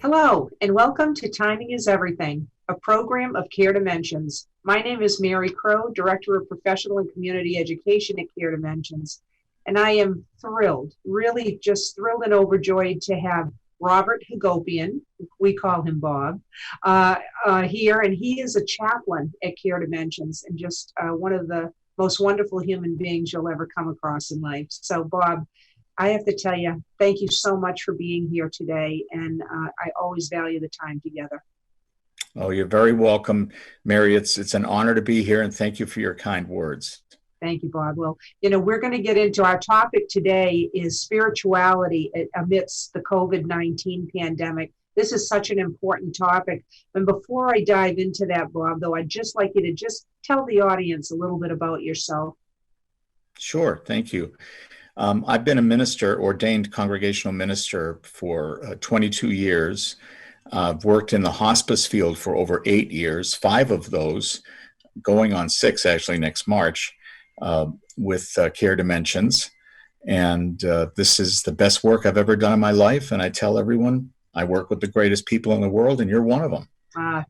Hello, and welcome to Timing is Everything, a program of Care Dimensions. My name is Mary Crowe, Director of Professional and Community Education at Care Dimensions, and I am thrilled, really just thrilled and overjoyed to have Robert Hagopian, we call him Bob, here, and he is a chaplain at Care Dimensions and just one of the most wonderful human beings you'll ever come across in life. So, Bob, I have to tell you, thank you so much for being here today, and I always value the time together. Oh, you're very welcome, Mary. It's an honor to be here, and thank you for your kind words. Thank you, Bob. Well, we're going to get into our topic today is spirituality amidst the COVID-19 pandemic. This is such an important topic. And before I dive into that, Bob, though, I'd just like you to just tell the audience a little bit about yourself. Sure, thank you. I've been a minister, ordained congregational minister for 22 years. I've worked in the hospice field for over 8 years, 5 of those, going on 6 actually next March, with Care Dimensions. And this is the best work I've ever done in my life. And I tell everyone, I work with the greatest people in the world, and you're one of them.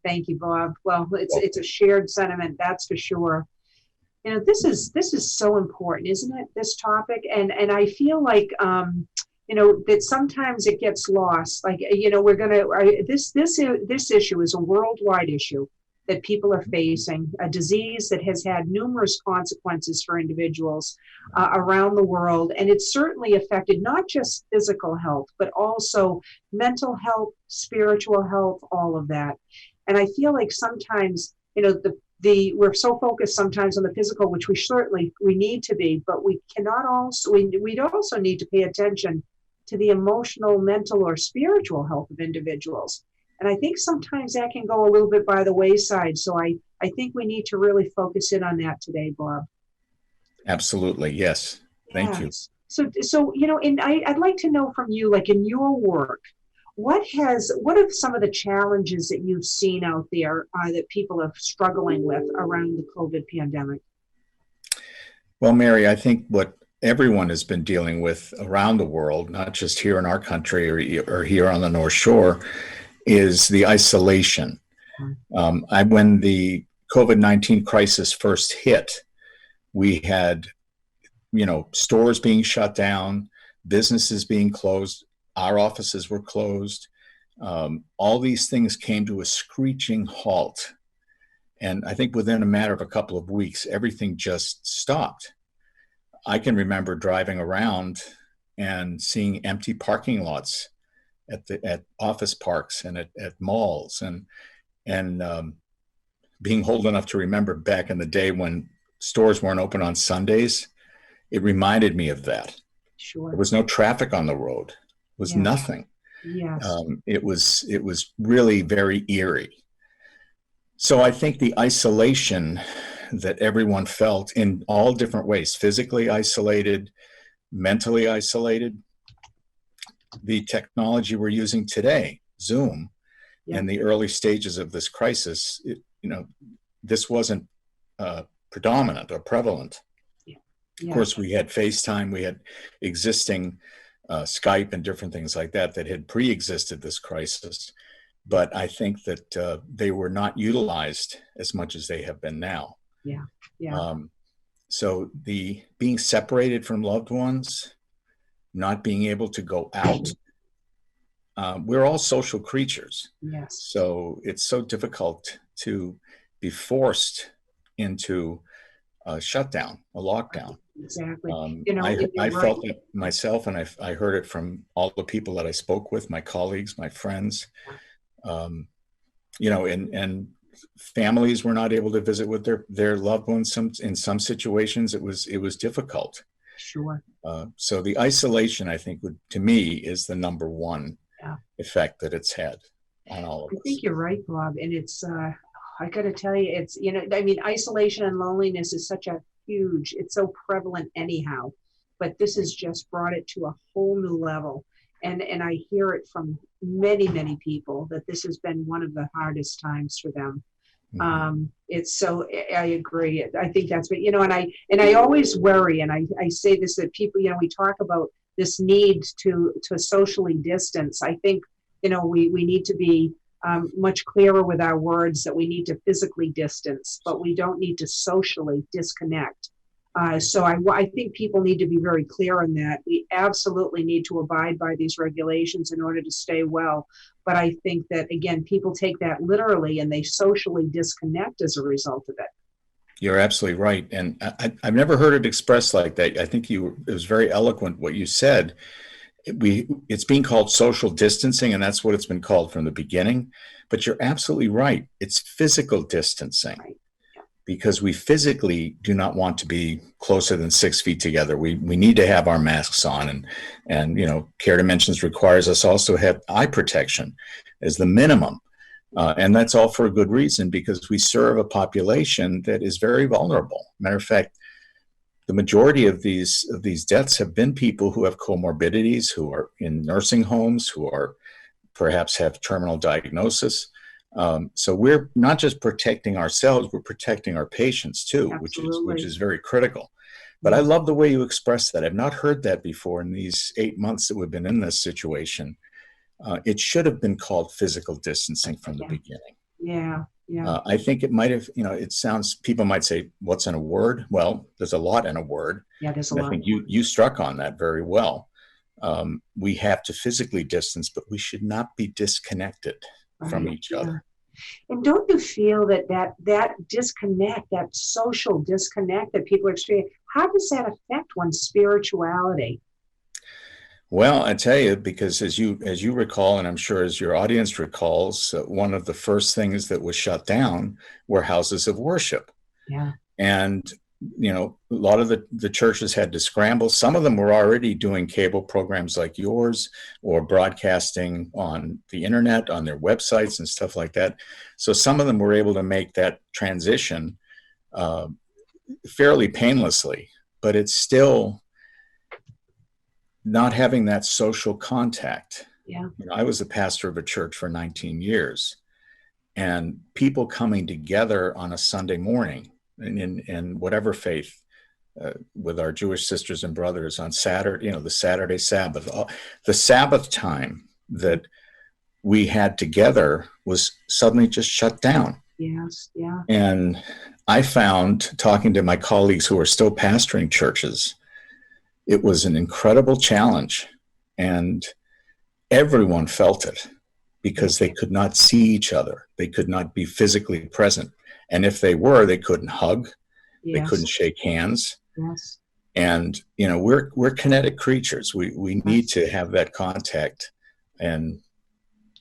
Thank you, Bob. Well, it's a shared sentiment, that's for sure. This is so important, isn't it? This topic, and I feel like that sometimes it gets lost. Like this issue is a worldwide issue that people are facing, a disease that has had numerous consequences for individuals around the world, and it's certainly affected not just physical health, but also mental health, spiritual health, all of that. And I feel like sometimes we're so focused sometimes on the physical, which we need to be, but we also need to pay attention to the emotional, mental, or spiritual health of individuals. And I think sometimes that can go a little bit by the wayside. So I think we need to really focus in on that today, Bob. Absolutely, yes. Thank you. So and I'd like to know from you, like in your work, what are some of the challenges that you've seen out there that people are struggling with around the COVID pandemic? Well, Mary, I think what everyone has been dealing with around the world, not just here in our country or here on the North Shore, is the isolation. When the COVID-19 crisis first hit, we had, stores being shut down, businesses being closed, our offices were closed. All these things came to a screeching halt. And I think within a matter of a couple of weeks, everything just stopped. I can remember driving around and seeing empty parking lots at office parks and at malls, and being old enough to remember back in the day when stores weren't open on Sundays. It reminded me of that. Sure. There was no traffic on the road. It was nothing. Yes. It was really very eerie. So I think the isolation that everyone felt in all different ways, physically isolated, mentally isolated, the technology we're using today, Zoom, in the early stages of this crisis, this wasn't predominant or prevalent. Yeah. Of course, we had FaceTime, we had existing Skype and different things like that had pre-existed this crisis. But I think that they were not utilized as much as they have been now. Yeah. So the being separated from loved ones, not being able to go out. We're all social creatures. Yes. So it's so difficult to be forced into a shutdown, a lockdown. Exactly. I felt it myself, and I heard it from all the people that I spoke with, my colleagues, my friends, and families were not able to visit with their loved ones. In some situations, it was difficult. Sure. So the isolation, I think, to me, is the number one effect that it's had on all of us. I think you're right, Bob. And it's, I got to tell you, it's, isolation and loneliness is it's so prevalent anyhow, but this has just brought it to a whole new level. And I hear it from many, many people that this has been one of the hardest times for them. It's so, I agree. I think that's what, and I always worry, and I say this, that people, we talk about this need to socially distance. I think, we need to be much clearer with our words that we need to physically distance, but we don't need to socially disconnect. So I think people need to be very clear on that. We absolutely need to abide by these regulations in order to stay well. But I think that, again, people take that literally and they socially disconnect as a result of it. You're absolutely right. And I've never heard it expressed like that. I think it was very eloquent what you said. It's being called social distancing, and that's what it's been called from the beginning. But you're absolutely right. It's physical distancing. Right. Because we physically do not want to be closer than 6 feet together. We need to have our masks on, and Care Dimensions requires us also to have eye protection as the minimum. And that's all for a good reason, because we serve a population that is very vulnerable. Matter of fact, the majority of these deaths have been people who have comorbidities, who are in nursing homes, who are perhaps have terminal diagnosis. So we're not just protecting ourselves, we're protecting our patients too, which is very critical. But I love the way you expressed that. I've not heard that before in these 8 months that we've been in this situation. It should have been called physical distancing from the beginning. Yeah. I think it might have, it sounds, people might say, what's in a word? Well, there's a lot in a word. Yeah, there's a lot. I think you struck on that very well. We have to physically distance, but we should not be disconnected from each other. And don't you feel that disconnect, that social disconnect that people are experiencing, how does that affect one's spirituality? Well, I tell you, because as you recall, and I'm sure as your audience recalls, one of the first things that was shut down were houses of worship. Yeah. And a lot of the churches had to scramble. Some of them were already doing cable programs like yours, or broadcasting on the internet, on their websites and stuff like that. So some of them were able to make that transition fairly painlessly, but it's still not having that social contact. Yeah. I was a pastor of a church for 19 years, and people coming together on a Sunday morning, in whatever faith, with our Jewish sisters and brothers on Saturday, the Saturday Sabbath, the Sabbath time that we had together was suddenly just shut down. Yes, yeah. And I found, talking to my colleagues who are still pastoring churches, it was an incredible challenge, and everyone felt it because they could not see each other. They could not be physically present. And if they were, they couldn't hug, Yes. they couldn't shake hands. Yes. And, we're kinetic creatures. We need to have that contact. And,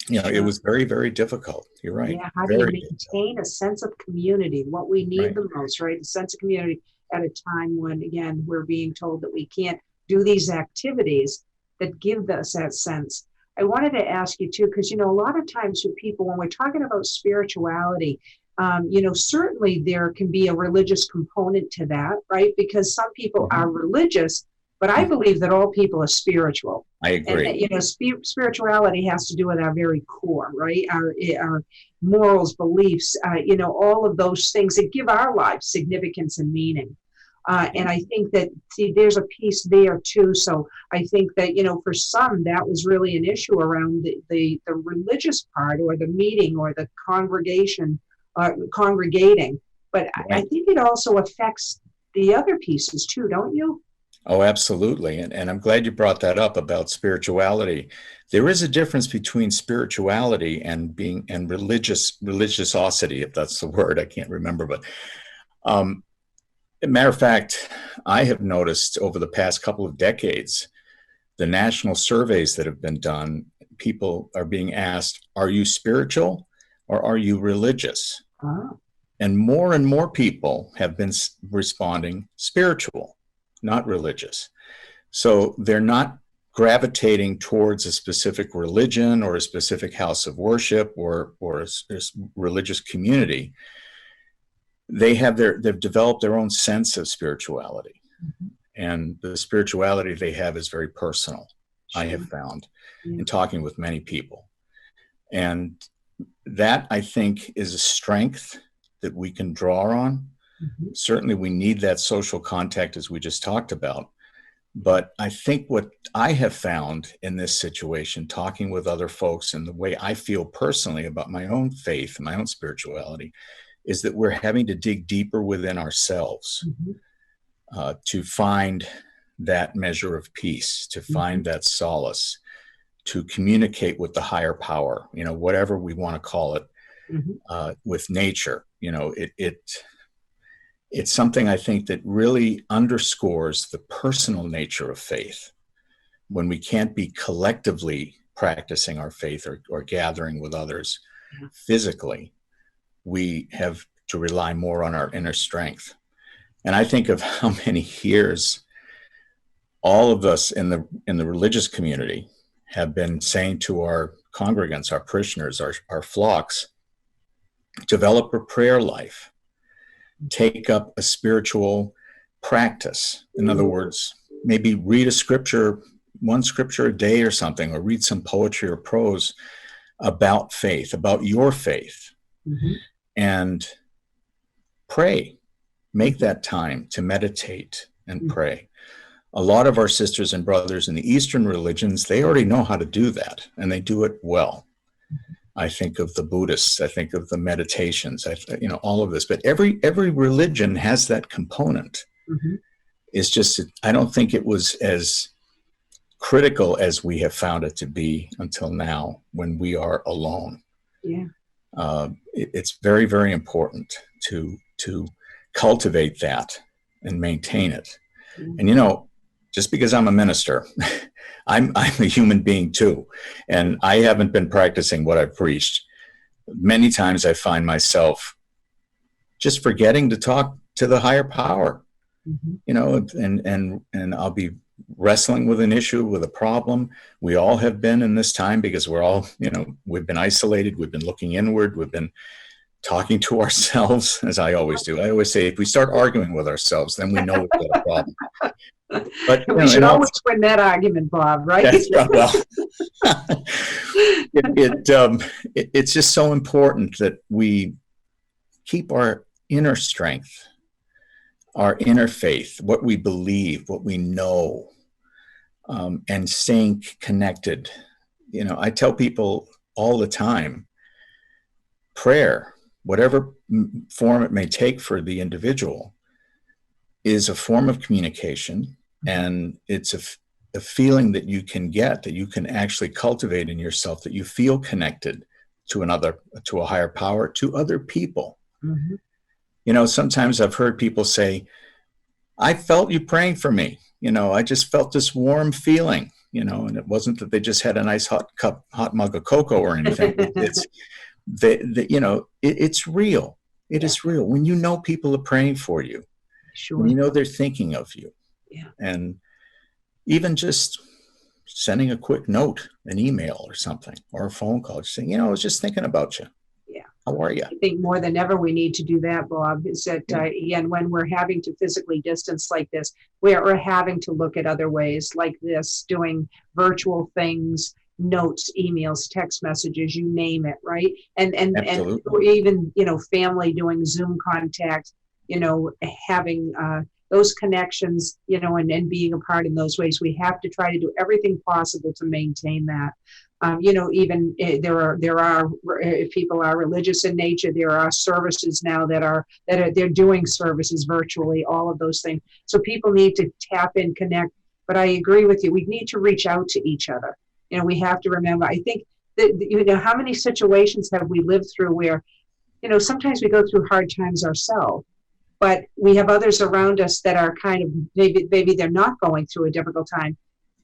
it was very, very difficult. You're right. Yeah, how do you maintain a sense of community? What we need the most, right? A sense of community at a time when, again, we're being told that we can't do these activities that give us that sense. I wanted to ask you too, because, a lot of times with people, when we're talking about spirituality, certainly there can be a religious component to that, right? Because some people are religious, but I believe that all people are spiritual. I agree. And spirituality has to do with our very core, right? Our morals, beliefs, all of those things that give our lives significance and meaning. And I think that, there's a piece there too. So I think that, for some, that was really an issue around the religious part, or the meeting, or the congregating. But I think it also affects the other pieces too, don't you? Oh, absolutely. And I'm glad you brought that up about spirituality. There is a difference between spirituality and religiosity, if that's the word. I can't remember, but as a matter of fact, I have noticed over the past couple of decades, the national surveys that have been done, people are being asked, are you spiritual or are you religious? Oh. And more people have been responding spiritual, not religious. So they're not gravitating towards a specific religion or a specific house of worship or a religious community. They've developed their own sense of spirituality. Mm-hmm. And the spirituality they have is very personal, sure. I have found in talking with many people. And that, I think, is a strength that we can draw on. Mm-hmm. Certainly we need that social contact, as we just talked about, But I think what I have found in this situation, talking with other folks and the way I feel personally about my own faith and my own spirituality, is that we're having to dig deeper within ourselves to find that measure of peace, to find that solace, to communicate with the higher power, whatever we want to call it, with nature. It's something I think that really underscores the personal nature of faith. When we can't be collectively practicing our faith or gathering with others physically, we have to rely more on our inner strength. And I think of how many years all of us in the religious community have been saying to our congregants, our parishioners, our flocks, develop a prayer life, take up a spiritual practice. In other words, maybe read one scripture a day or something, or read some poetry or prose about faith, about your faith, and pray. Make that time to meditate and pray. A lot of our sisters and brothers in the Eastern religions, they already know how to do that, and they do it well. I think of the Buddhists, I think of the meditations, all of this. But every religion has that component. It's just, I don't think it was as critical as we have found it to be until now, when we are alone. It's very, very important to cultivate that and maintain it. And just because I'm a minister, I'm a human being too, and I haven't been practicing what I've preached. Many times I find myself just forgetting to talk to the higher power, and I'll be wrestling with an issue, with a problem. We all have been in this time, because we're all, we've been isolated, we've been looking inward, we've been talking to ourselves, as I always do. I always say, if we start arguing with ourselves, then we know we've got a problem. But we should always win that argument, Bob, right? Well, it's just so important that we keep our inner strength, our inner faith, what we believe, what we know, and staying connected. I tell people all the time, prayer, whatever form it may take for the individual, is a form of communication, and it's a feeling that you can get, that you can actually cultivate in yourself, that you feel connected to a higher power, to other people. Sometimes I've heard people say, I felt you praying for me. I just felt this warm feeling, and it wasn't that they just had a nice hot mug of cocoa or anything. It's real. It is real. When people are praying for you, when they're thinking of you, and even just sending a quick note, an email or something, or a phone call, just saying, I was just thinking about you. How are you? I think more than ever we need to do that, Bob, is that, again, when we're having to physically distance like this, we're having to look at other ways like this, doing virtual things, notes, emails, text messages, you name it, right? And even, family doing Zoom contact, having those connections, and being a part in those ways. We have to try to do everything possible to maintain that. Even there are if people are religious in nature, there are services now they're doing services virtually, all of those things. So people need to tap in, connect. But I agree with you. We need to reach out to each other. We have to remember, I think that, how many situations have we lived through where, sometimes we go through hard times ourselves, but we have others around us that are kind of, maybe they're not going through a difficult time.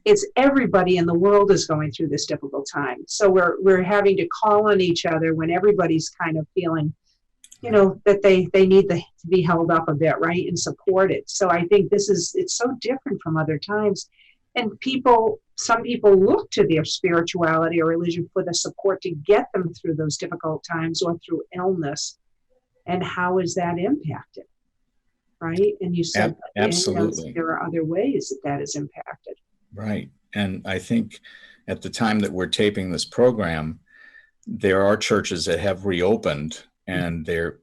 It's everybody in the world is going through this difficult time. So we're having to call on each other when everybody's kind of feeling, that they need to be held up a bit, right, and supported. So I think it's so different from other times. And some people look to their spirituality or religion for the support to get them through those difficult times or through illness. And how is that impacted? Right? And you said absolutely there are other ways that is impacted. Right. And I think at the time that we're taping this program, there are churches that have reopened, and they're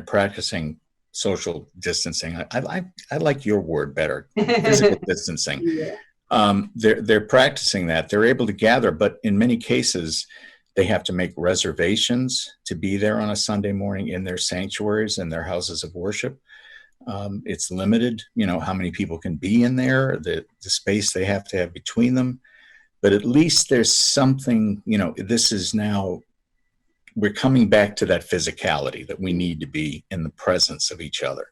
practicing social distancing. I like your word better, physical distancing. Yeah. They're practicing that. They're able to gather, but in many cases, they have to make reservations to be there on a Sunday morning in their sanctuaries and their houses of worship. It's limited, how many people can be in there, the space they have to have between them. But at least there's something, this is now, we're coming back to that physicality that we need to be in the presence of each other.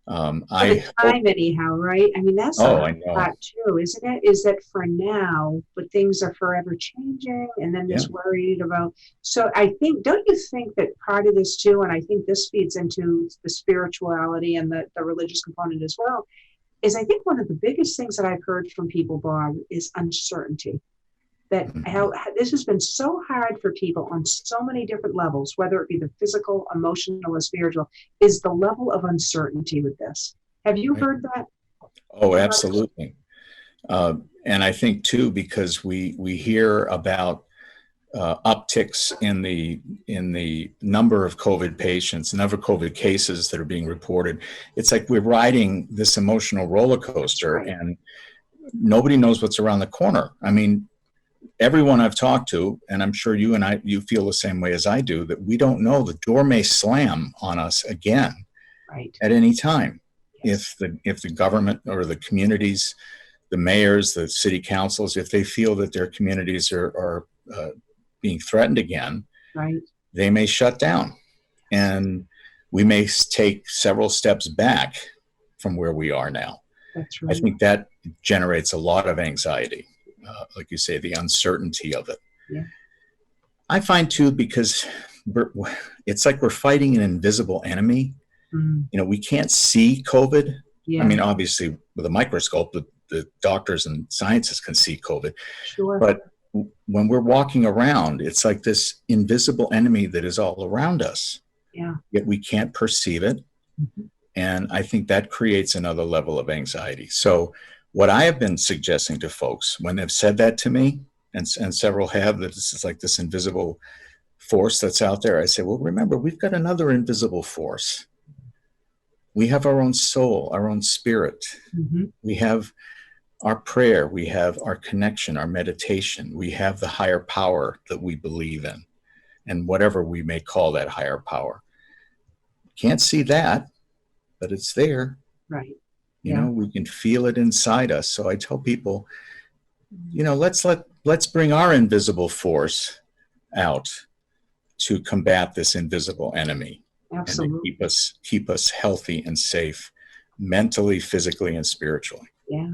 Anyhow, right? I mean, that's I know. Lot too, isn't it? Is that for now, but things are forever changing, and then there's worried about. So I think, don't you think that part of this too, and I think this feeds into the spirituality and the religious component as well, is I think one of the biggest things that I've heard from people, Bob, is uncertainty. That how this has been so hard for people on so many different levels, whether it be the physical, emotional, or spiritual, is the level of uncertainty with this. Have you heard that? Oh, absolutely. And I think too, because we hear about upticks in the number of COVID patients, number of COVID cases that are being reported. It's like we're riding this emotional roller coaster, and nobody knows what's around the corner. I mean, everyone I've talked to, and I'm sure you feel the same way as I do, that we don't know. The door may slam on us again at any time. Yes. If the government or the communities, the mayors, the city councils, if they feel that their communities are being threatened again, they may shut down. And we may take several steps back from where we are now. That's right. I think that generates a lot of anxiety. Like you say, the uncertainty of it. Yeah. I find too, because it's like we're fighting an invisible enemy. We can't see COVID. Yeah. I mean, obviously with a microscope, the doctors and scientists can see COVID. Sure. But when we're walking around, it's like this invisible enemy that is all around us. Yeah. Yet we can't perceive it. And I think that creates another level of anxiety. So what I have been suggesting to folks when they've said that to me, and several have, that this is like this invisible force that's out there, I say, well, remember, we've got another invisible force. We have our own soul, our own spirit. We have our prayer. We have our connection, our meditation. We have the higher power that we believe in, and whatever we may call that higher power. Can't see that, but it's there. Right. We can feel it inside us. So I tell people, let's bring our invisible force out to combat this invisible enemy. Absolutely. And to keep us healthy and safe, mentally, physically, and spiritually. Yeah,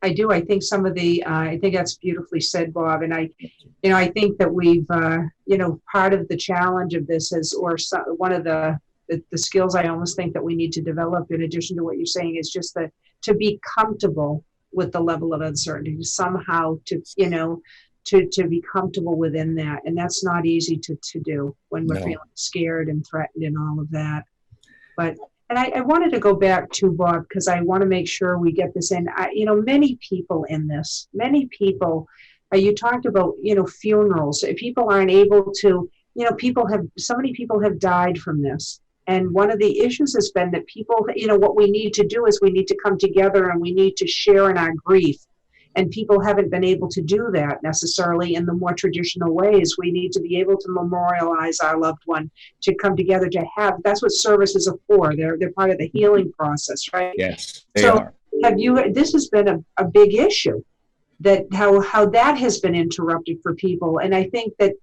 I do. I think I think that's beautifully said, Bob. And I think that we've, part of the challenge of this is, one of the skills I almost think that we need to develop, in addition to what you're saying, is just to be comfortable with the level of uncertainty, somehow to be comfortable within that. And that's not easy to do when we're feeling scared and threatened and all of that. But, and I wanted to go back to Bob, because I want to make sure we get this in. Many people, you talked about, funerals. People aren't able to, so many people have died from this. And one of the issues has been that people, what we need to do is we need to come together and we need to share in our grief. And people haven't been able to do that necessarily in the more traditional ways. We need to be able to memorialize our loved one, to come together, that's what services are for. They're part of the healing process, right? Yes, they are. This has been a big issue, that how that has been interrupted for people. And I think that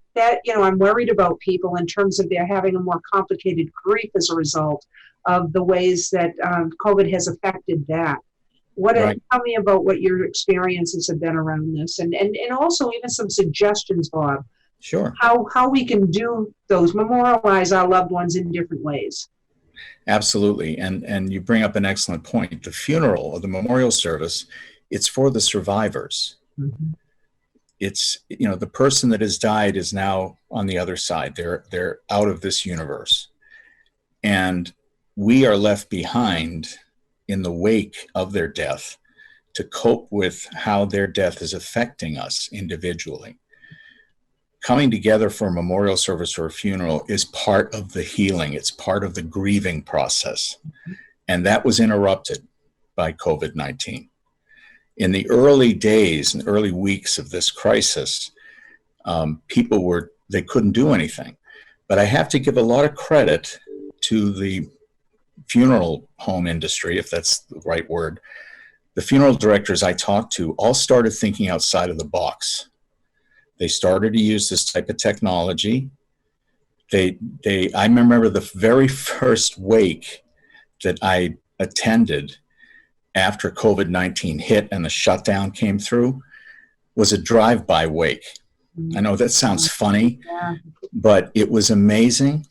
I'm worried about people in terms of they're having a more complicated grief as a result of the ways that COVID has affected that. Tell me about what your experiences have been around this, and also even some suggestions, Bob. Sure. How we can do those, memorialize our loved ones in different ways. Absolutely. And you bring up an excellent point. The funeral or the memorial service, it's for the survivors. It's, the person that has died is now on the other side. They're out of this universe. And we are left behind in the wake of their death to cope with how their death is affecting us individually. coming together for a memorial service or a funeral is part of the healing. It's part of the grieving process. And that was interrupted by COVID-19. In the early days and early weeks of this crisis, they couldn't do anything. But I have to give a lot of credit to the funeral home industry, if that's the right word. The funeral directors I talked to all started thinking outside of the box. They started to use this type of technology. I remember the very first wake that I attended after COVID-19 hit and the shutdown came through was a drive-by wake. I know that sounds funny, but it was amazing.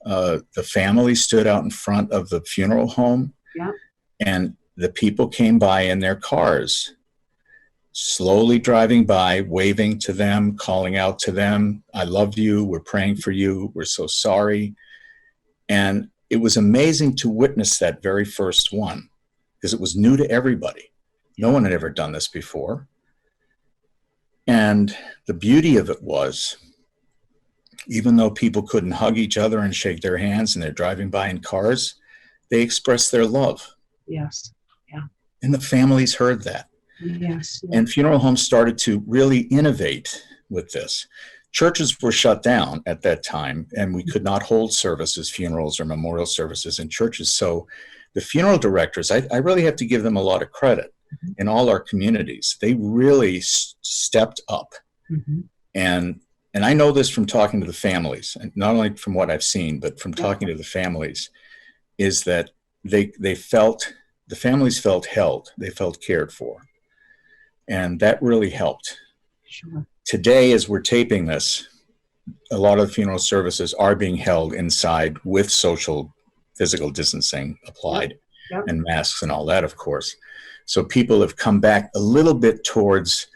The family stood out in front of the funeral home, and the people came by in their cars, slowly driving by, waving to them, calling out to them, "I love you, we're praying for you, we're so sorry." And it was amazing to witness that very first one, because it was new to everybody. No one had ever done this before. And the beauty of it was, even though people couldn't hug each other and shake their hands and they're driving by in cars, they expressed their love. Yes. Yeah. And the families heard that. Yes. And funeral homes started to really innovate with this. Churches were shut down at that time, and we could not hold services, funerals or memorial services in churches. So the funeral directors, I really have to give them a lot of credit in all our communities. They really stepped up. And I know this from talking to the families, and not only from what I've seen, but from talking to the families, is that the families felt held, they felt cared for. And that really helped. Sure. Today, as we're taping this, a lot of funeral services are being held inside with social physical distancing applied and masks and all that, of course. So people have come back a little bit towards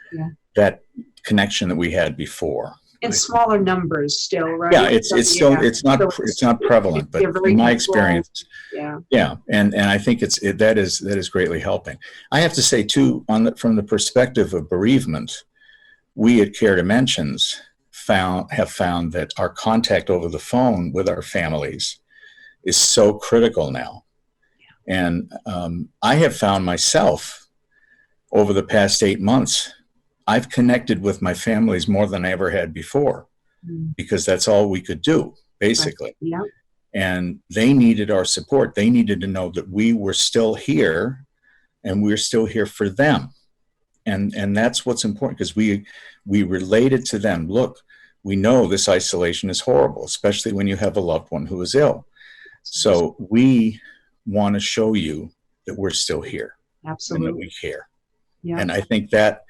that connection that we had before. In smaller numbers still, right? Yeah, it's not prevalent, but in my experience, and I think that is greatly helping. I have to say too, from the perspective of bereavement, we at Care Dimensions have found that our contact over the phone with our families is so critical now. And I have found myself over the past 8 months, I've connected with my families more than I ever had before, because that's all we could do, basically. Yeah. And they needed our support. They needed to know that we were still here, and we're still here for them. And that's what's important, because we related to them. Look, we know this isolation is horrible, especially when you have a loved one who is ill. So we want to show you that we're still here. Absolutely. And that we care. Yeah. And I think that,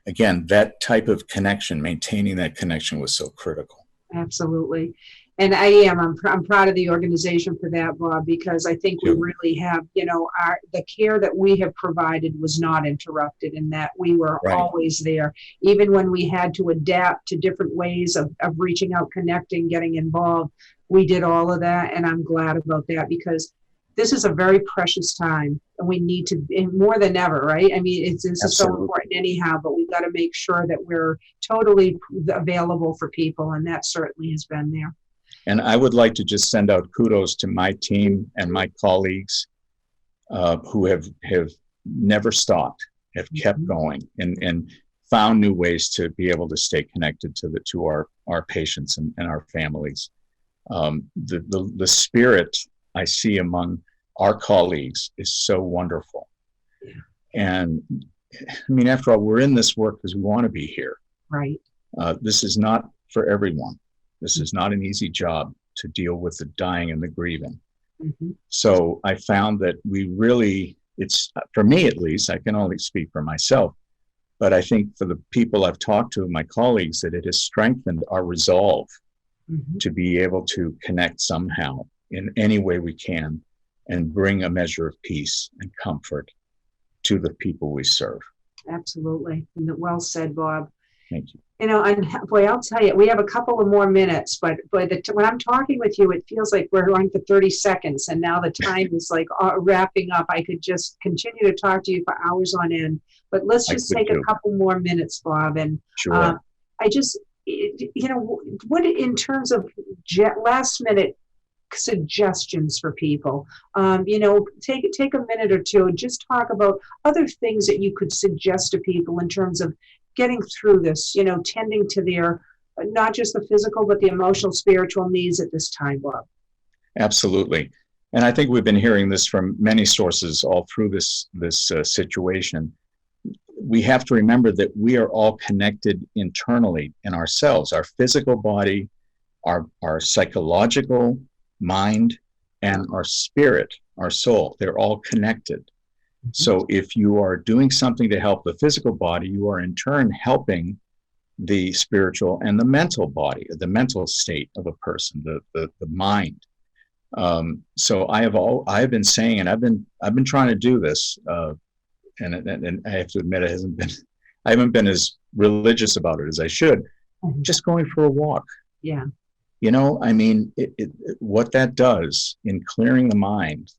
again, that type of connection, maintaining that connection was so critical. Absolutely. And I'm proud of the organization for that, Bob, because I think we really have, the care that we have provided was not interrupted, in that we were always there. Even when we had to adapt to different ways of reaching out, connecting, getting involved, we did all of that. And I'm glad about that, because this is a very precious time, and we need to, more than ever, right? I mean, this is so important anyhow, but we've got to make sure that we're totally available for people, and that certainly has been there. And I would like to just send out kudos to my team and my colleagues who have never stopped, have kept going, and found new ways to be able to stay connected to our patients and our families. The spirit I see among our colleagues is so wonderful. Yeah. And I mean, after all, we're in this work because we want to be here. Right. This is not for everyone. This is not an easy job to deal with the dying and the grieving. So I found that it's, for me at least, I can only speak for myself, but I think for the people I've talked to, my colleagues, that it has strengthened our resolve to be able to connect somehow in any way we can and bring a measure of peace and comfort to the people we serve. Absolutely. Well said, Bob. Thank you. And boy, I'll tell you, we have a couple of more minutes, but when I'm talking with you, it feels like we're on for 30 seconds, and now the time is like wrapping up. I could just continue to talk to you for hours on end, but let's just take a couple more minutes, Bob. And what in terms of last minute suggestions for people, take a minute or two and just talk about other things that you could suggest to people in terms of getting through this, tending to their, not just the physical, but the emotional, spiritual needs at this time, Bob. Absolutely. And I think we've been hearing this from many sources all through this situation. We have to remember that we are all connected internally in ourselves, our physical body, our psychological mind, and our spirit, our soul. They're all connected. Mm-hmm. So if you are doing something to help the physical body, you are in turn helping the spiritual and the mental body, the mental state of a person, the mind. So I have been saying, and I've been trying to do this, and I have to admit, I haven't been as religious about it as I should. Mm-hmm. Just going for a walk. Yeah. What that does in clearing the mind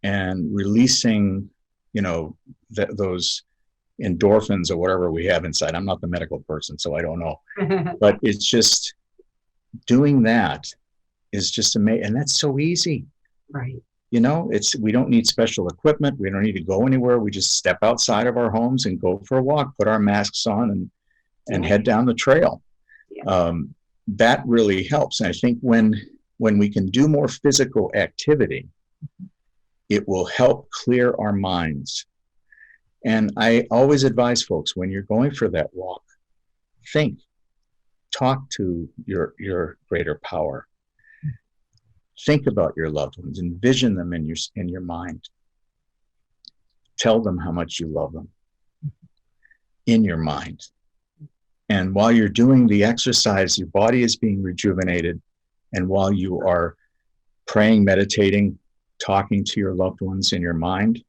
and releasing, those endorphins or whatever we have inside. I'm not the medical person, so I don't know. But it's just doing that is just amazing. And that's so easy. Right. We don't need special equipment. We don't need to go anywhere. We just step outside of our homes and go for a walk, put our masks on and head down the trail. Yeah. That really helps. And I think when we can do more physical activity, it will help clear our minds. And I always advise folks, when you're going for that walk, talk to your greater power. Think about your loved ones, envision them in your mind. Tell them how much you love them in your mind. And while you're doing the exercise, your body is being rejuvenated. And while you are praying, meditating, talking to your loved ones in your mind,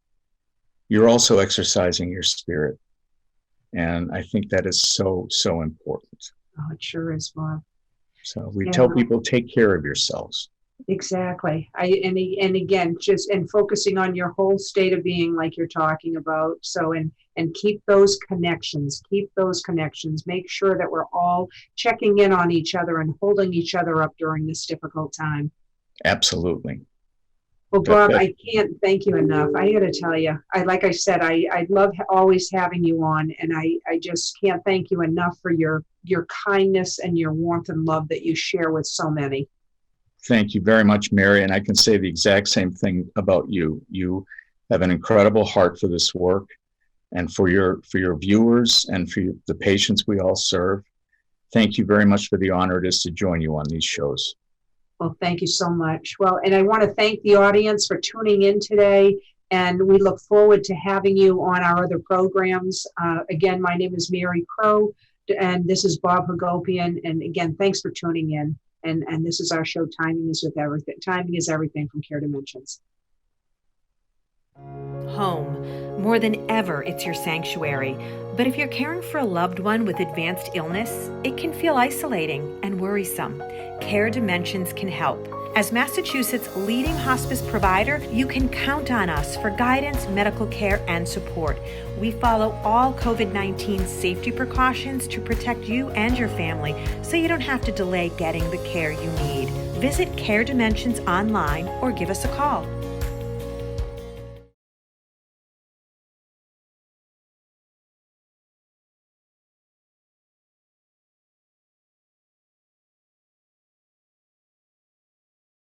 you're also exercising your spirit. And I think that is so, so important. Oh, it sure is, Bob. So we tell people, take care of yourselves. Exactly. And again, focusing on your whole state of being, like you're talking about. So, and keep those connections. Make sure that we're all checking in on each other and holding each other up during this difficult time. Absolutely. Well, Bob, I can't thank you enough. I got to tell you, like I said, I love always having you on, and I just can't thank you enough for your kindness and your warmth and love that you share with so many. Thank you very much, Mary. And I can say the exact same thing about you. You have an incredible heart for this work, and for your viewers and for the patients we all serve. Thank you very much for the honor it is to join you on these shows. Well, thank you so much. Well, and I want to thank the audience for tuning in today, and we look forward to having you on our other programs. Again, my name is Mary Crowe, and this is Bob Hagopian. And again, thanks for tuning in. And this is our show, Timing is with Everything. Timing is Everything from Care Dimensions. Home. More than ever, it's your sanctuary. But if you're caring for a loved one with advanced illness, it can feel isolating and worrisome. Care Dimensions can help. As Massachusetts' leading hospice provider, you can count on us for guidance, medical care, and support. We follow all COVID-19 safety precautions to protect you and your family, so you don't have to delay getting the care you need. Visit Care Dimensions online or give us a call.